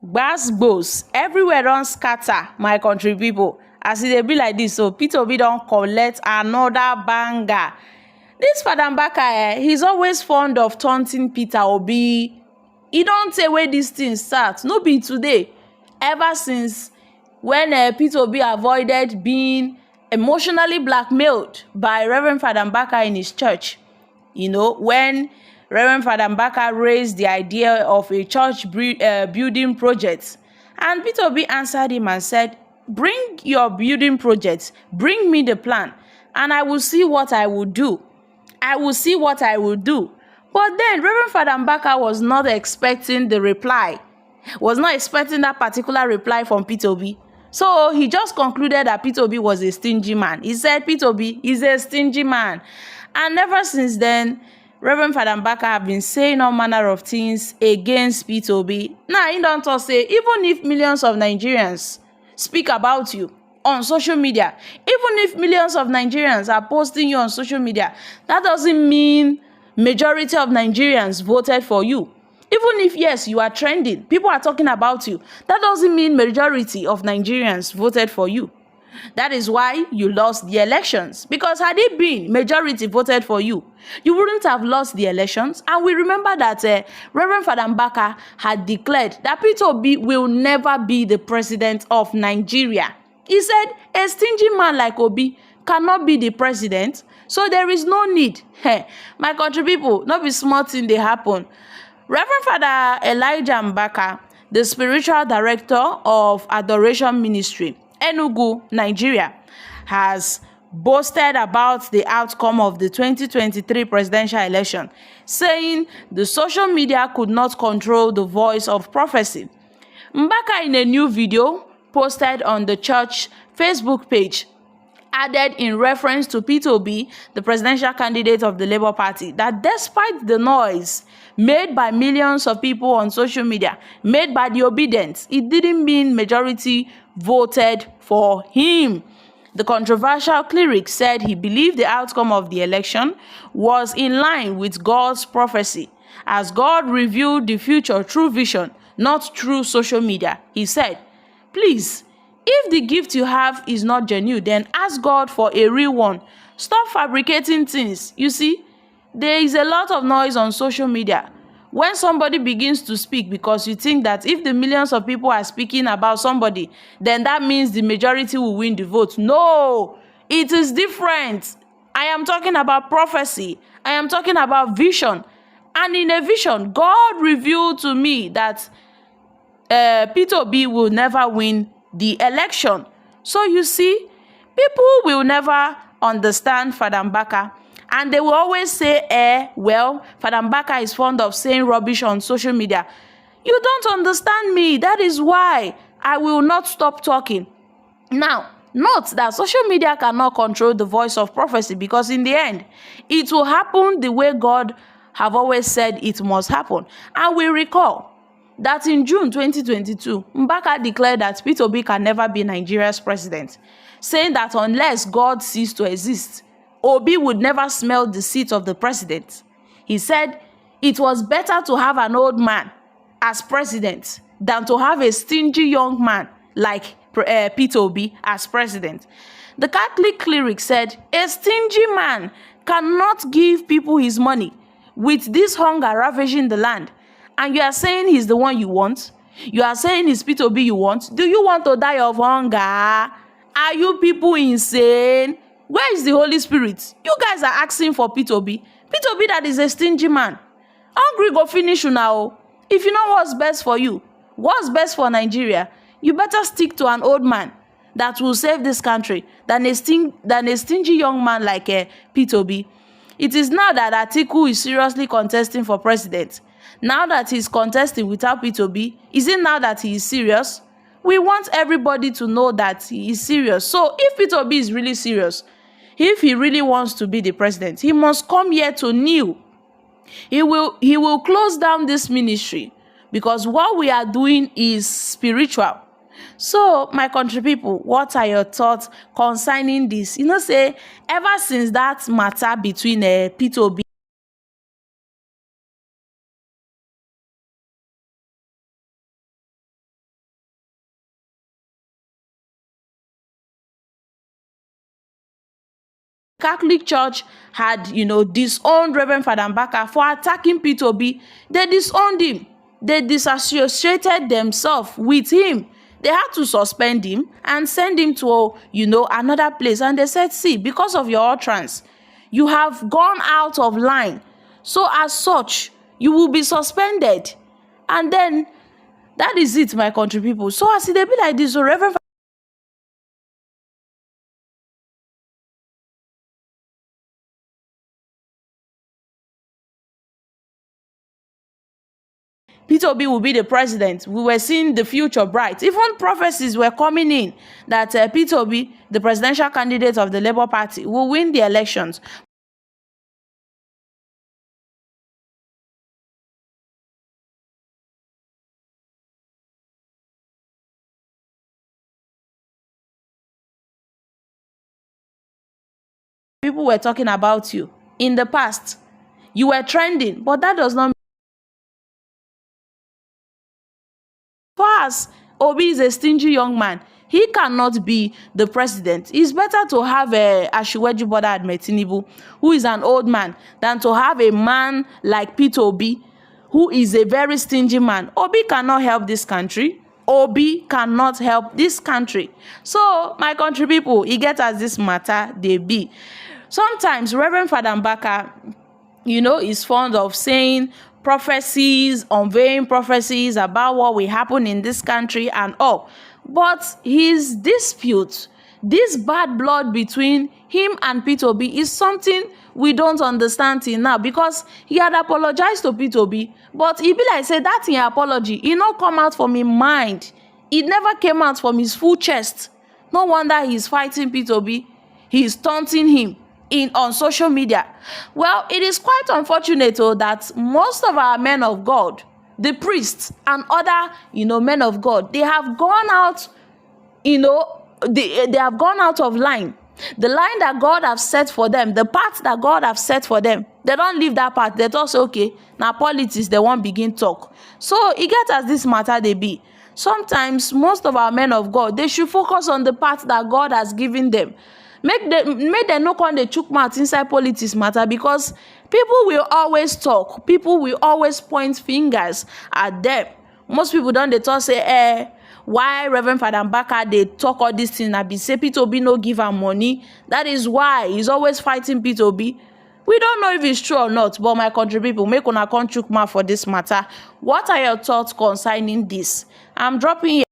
Gbas everywhere don scatter, my country people. As e dey be like this, so Peter Obi don collect another banger. This Father Mbaka, he's always fond of taunting Peter Obi. E don tey wey dis thing start, no be today. Ever since when Peter Obi avoided being emotionally blackmailed by Reverend Father Mbaka in his church. You know, when Reverend Father Mbaka raised the idea of a church building project, and Peter Obi answered him and said, "Bring your building project, bring me the plan, and I will see what I will do. I will see what I will do." But then Reverend Father Mbaka was not expecting the reply, was not expecting that particular reply from Peter Obi. So he just concluded that Peter Obi was a stingy man. He said Peter Obi is a stingy man. And ever since then, Reverend Father Mbaka have been saying all manner of things against Peter Obi. Now, he don't talk say, even if millions of Nigerians speak about you on social media, even if millions of Nigerians are posting you on social media, that doesn't mean majority of Nigerians voted for you. Even if, yes, you are trending, people are talking about you, that doesn't mean majority of Nigerians voted for you. That is why you lost the elections. Because had it been majority voted for you, you wouldn't have lost the elections. And we remember that Reverend Father Mbaka had declared that Peter Obi will never be the president of Nigeria. He said a stingy man like Obi cannot be the president, so there is no need. Hey, my country people, not be small thing they happen. Reverend Father Elijah Mbaka, the spiritual director of Adoration Ministry, Enugu, Nigeria, has boasted about the outcome of the 2023 presidential election, saying the social media could not control the voice of prophecy. Mbaka, in a new video posted on the church Facebook page, added in reference to Peter Obi, the presidential candidate of the Labour Party, that despite the noise made by millions of people on social media, made by the obedient, it didn't mean majority voted for him. The controversial cleric said he believed the outcome of the election was in line with God's prophecy, as God revealed the future through vision, not through social media. He said, "Please, if the gift you have is not genuine, then ask God for a real one. Stop fabricating things." You see, there is a lot of noise on social media. When somebody begins to speak because you think that if the millions of people are speaking about somebody, then that means the majority will win the vote. No, it is different. I am talking about prophecy. I am talking about vision. And in a vision, God revealed to me that Peter Obi will never win the election. So you see, people will never understand Father Mbaka, and they will always say, well, Father Mbaka is fond of saying rubbish on social media. You don't understand me. That is why I will not stop talking. Now, note that social media cannot control the voice of prophecy, because in the end, it will happen the way God have always said it must happen. And we recall that in June 2022, Mbaka declared that Peter Obi can never be Nigeria's president, saying that unless God ceased to exist, Obi would never smell the seat of the president. He said it was better to have an old man as president than to have a stingy young man like Peter Obi as president. The Catholic cleric said a stingy man cannot give people his money with this hunger ravaging the land. And you are saying he's the one you want? You are saying it's Peter Obi you want? Do you want to die of hunger? Are you people insane? Where is the Holy Spirit? You guys are asking for Peter Obi. Peter Obi that is a stingy man. Hungry go finish you now. If you know what's best for you, what's best for Nigeria, you better stick to an old man that will save this country than a stingy young man like Peter Obi. It is now that Atiku is seriously contesting for president. Now that he's contesting without Peter Obi, is it now that he is serious? We want everybody to know that he is serious. So if Peter Obi is really serious, if he really wants to be the president, he must come here to kneel. He will close down this ministry, because what we are doing is spiritual. So, my country people, what are your thoughts concerning this? You know, say, ever since that matter between Peter Obi Catholic Church had, disowned Reverend Father Mbaka for attacking Peter Obi. They disowned him. They disassociated themselves with him. They had to suspend him and send him to, another place. And they said, see, because of your utterance, you have gone out of line. So as such, you will be suspended. And then, that is it, my country people. So as they be like this, so Reverend Peter Obi will be the president. We were seeing the future bright. Even prophecies were coming in that Peter Obi, the presidential candidate of the Labour Party, will win the elections. People were talking about you in the past. You were trending, but that does not mean as Obi is a stingy young man, he cannot be the president. It's better to have Asiwaju Bola Ahmed Tinubu, who is an old man, than to have a man like Peter Obi, who is a very stingy man. Obi cannot help this country. Obi cannot help this country. So, my country people, e get as this matter they be. Sometimes Reverend Father Mbaka, is fond of saying prophecies, unveiling prophecies about what will happen in this country and all. But his dispute, this bad blood between him and Peter Obi is something we don't understand till now, because he had apologized to Peter Obi, but he be like say that in apology, e no come out from his mind. It never came out from his full chest. No wonder he's fighting Peter Obi. He's taunting him on social media. Well, it is quite unfortunate that most of our men of God, the priests and other men of God, they have gone out, they have gone out of line. The line that God have set for them, the path that God have set for them, they don't leave that path. They thought, okay, now politics, they won't begin talk. So it gets as this matter they be. Sometimes most of our men of God, they should focus on the path that God has given them. Make them no come dey chook mouth inside politics matter, because people will always talk. People will always point fingers at them. Most people don't dey talk say, why Reverend Father Mbaka dey talk all these things, na be say Peter Obi no give am money. That is why he's always fighting Peter Obi. We don't know if it's true or not, but my country people, make una come chook mouth for this matter. What are your thoughts concerning this? I'm dropping here.